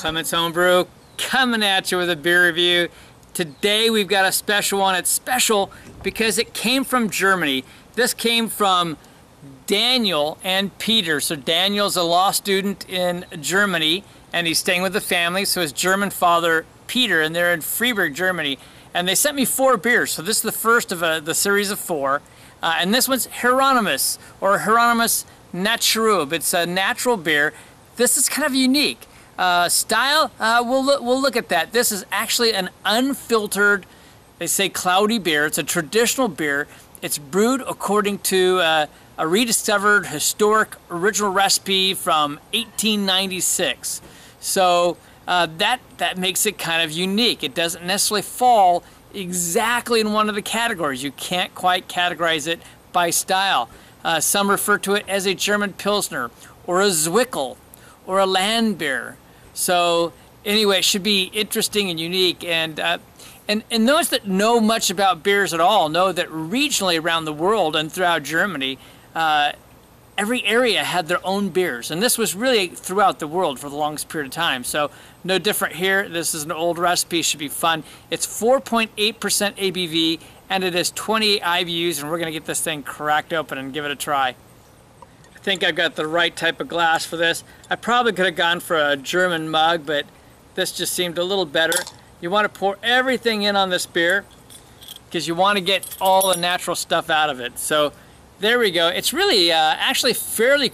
Clements Homebrew coming at you with a beer review. Today we've got a special one. It's special because it came from Germany. This came from Daniel and Peter. So Daniel's a law student in Germany and he's staying with the family. So his German father, Peter, and they're in Freiburg, Germany. And they sent me 4 beers. So this is the first of the series of 4. And this one's Hieronymus, or Hieronymus Naturub. It's a natural beer. This is kind of unique. Style, we'll look at that. This is actually an unfiltered, they say cloudy beer. It's a traditional beer. It's brewed according to a rediscovered historic original recipe from 1896. So that makes it kind of unique. It doesn't necessarily fall exactly in one of the categories. You can't quite categorize it by style. Some refer to it as a German Pilsner, or a Zwickel, or a Landbier. So anyway, it should be interesting and unique. And those that know much about beers at all know that regionally around the world and throughout Germany, every area had their own beers. And this was really throughout the world for the longest period of time. So no different here. This is an old recipe. Should be fun. It's 4.8% ABV and it is 28 IBUs, and we're going to get this thing cracked open and give it a try. I think I've got the right type of glass for this. I probably could have gone for a German mug, but this just seemed a little better. You want to pour everything in on this beer because you want to get all the natural stuff out of it. So there we go. It's really actually fairly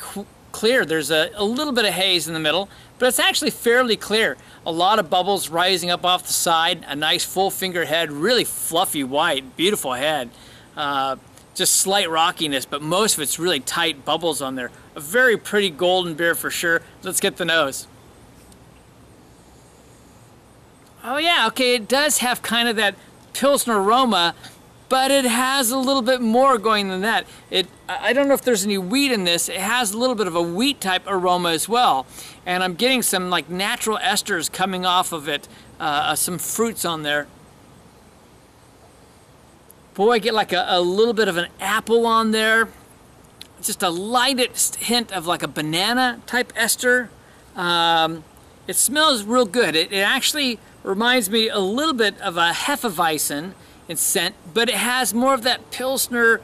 clear. There's a little bit of haze in the middle, but it's actually fairly clear. A lot of bubbles rising up off the side, a nice full finger head, really fluffy white, beautiful head. Just slight rockiness, but most of it's really tight bubbles on there. A very pretty golden beer for sure. Let's get the nose. Oh yeah, okay, it does have kind of that Pilsner aroma, but it has a little bit more going than that. I don't know if there's any wheat in this. It has a little bit of a wheat type aroma as well. And I'm getting some like natural esters coming off of it, some fruits on there. Boy, I get like a little bit of an apple on there. Just a lightest hint of like a banana type ester. It smells real good. It actually reminds me a little bit of a Hefeweizen in scent, but it has more of that Pilsner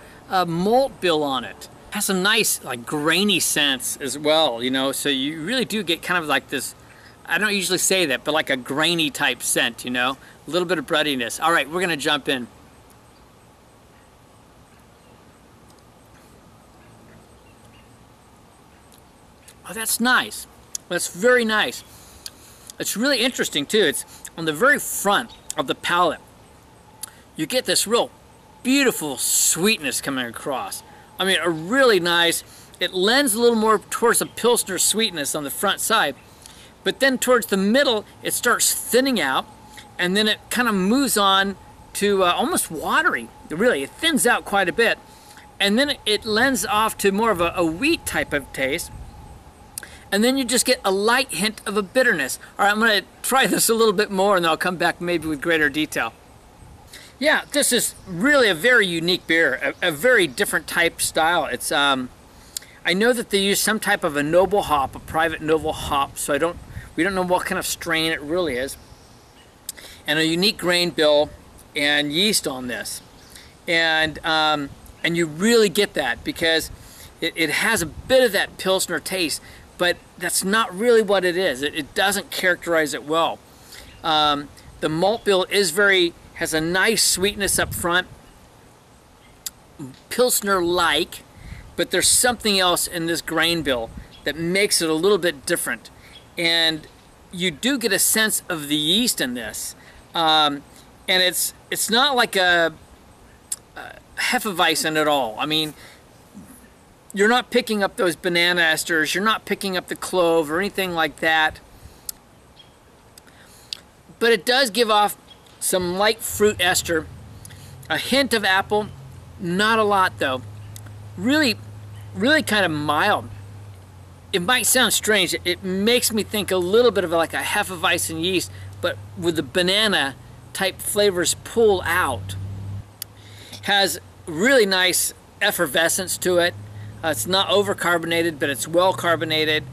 malt bill on it. It has some nice like grainy scents as well, you know, so you really do get kind of like this, I don't usually say that, but like a grainy type scent, you know, a little bit of breadiness. All right, we're gonna jump in. Oh, that's nice. That's very nice. It's really interesting too. It's on the very front of the palate. You get this real beautiful sweetness coming across. I mean, a really nice, it lends a little more towards the Pilsner sweetness on the front side, but then towards the middle, it starts thinning out, and then it kind of moves on to almost watery. Really, it thins out quite a bit, and then it lends off to more of a wheat type of taste. And then you just get a light hint of a bitterness. All right, I'm going to try this a little bit more and then I'll come back maybe with greater detail. Yeah, this is really a very unique beer, a very different type style. It's I know that they use some type of a noble hop, a private noble hop, so we don't know what kind of strain it really is. And a unique grain bill and yeast on this. And you really get that because it has a bit of that Pilsner taste, but that's not really what it is. It doesn't characterize it well. The malt bill has a nice sweetness up front, Pilsner-like, but there's something else in this grain bill that makes it a little bit different. And you do get a sense of the yeast in this. And it's not like a Hefeweizen at all. I mean, you're not picking up those banana esters, you're not picking up the clove or anything like that. But it does give off some light fruit ester, a hint of apple, not a lot though. Really kind of mild. It might sound strange, it makes me think a little bit of like a Hefeweizen yeast, but with the banana type flavors pull out. Has really nice effervescence to it. It's not overcarbonated, but it's well carbonated.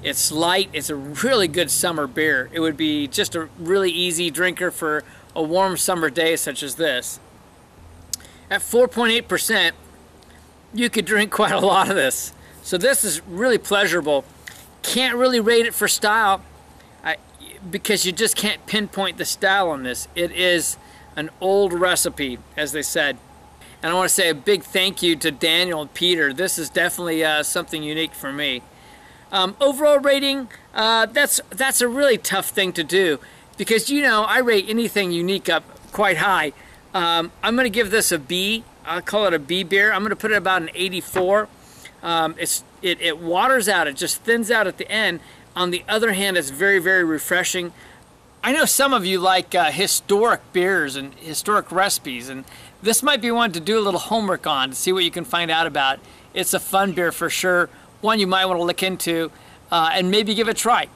It's light. It's a really good summer beer. It would be just a really easy drinker for a warm summer day such as this. At 4.8%, you could drink quite a lot of this. So this is really pleasurable. Can't really rate it for style because you just can't pinpoint the style on this. It is an old recipe, as they said. And I want to say a big thank you to Daniel and Peter. This is definitely something unique for me. Overall rating, that's a really tough thing to do because, you know, I rate anything unique up quite high. I'm going to give this a B. I'll call it a B beer. I'm going to put it about an 84. It waters out. It just thins out at the end. On the other hand, it's very, very refreshing. I know some of you like historic beers and historic recipes, and this might be one to do a little homework on to see what you can find out about. It's a fun beer for sure. One you might want to look into and maybe give it a try.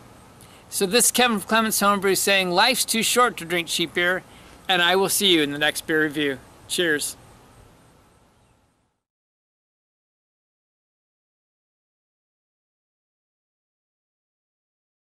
So this is Kevin from Clements Homebrew saying life's too short to drink cheap beer, and I will see you in the next beer review. Cheers.